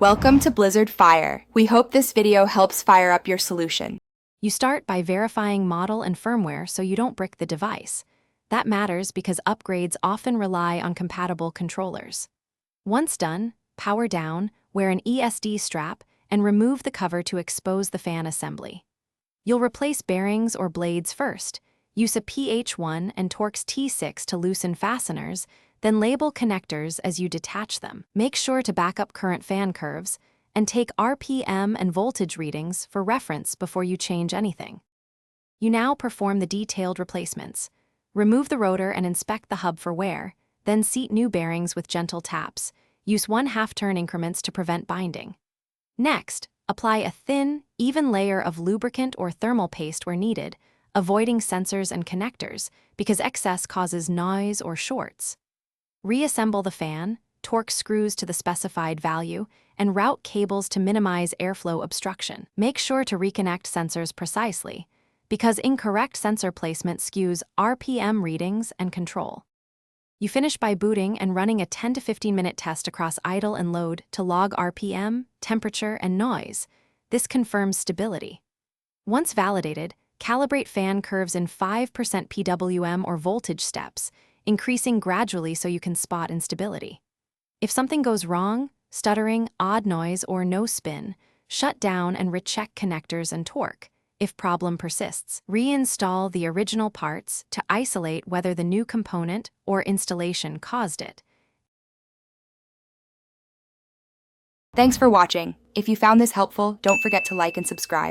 Welcome to Blizzard Fire. We hope this video helps fire up your solution. You start by verifying model and firmware so you don't brick the device. That matters because upgrades often rely on compatible controllers. Once done, power down, wear an ESD strap, and remove the cover to expose the fan assembly. You'll replace bearings or blades first. Use a PH1 and Torx T6 to loosen fasteners, then label connectors as you detach them. Make sure to back up current fan curves and take RPM and voltage readings for reference before you change anything. You now perform the detailed replacements. Remove the rotor and inspect the hub for wear, then seat new bearings with gentle taps. Use 1/2 turn increments to prevent binding. Next, apply a thin, even layer of lubricant or thermal paste where needed, avoiding sensors and connectors because excess causes noise or shorts. Reassemble the fan, torque screws to the specified value, and route cables to minimize airflow obstruction. Make sure to reconnect sensors precisely, because incorrect sensor placement skews RPM readings and control. You finish by booting and running a 10 to 15 minute test across idle and load to log RPM, temperature, and noise. This confirms stability. Once validated, calibrate fan curves in 5% PWM or voltage steps, increasing gradually so you can spot instability. If something goes wrong, stuttering, odd noise, or no spin, shut down and recheck connectors and torque. If problem persists, reinstall the original parts to isolate whether the new component or installation caused it. Thanks for watching. If you found this helpful, don't forget to like and subscribe.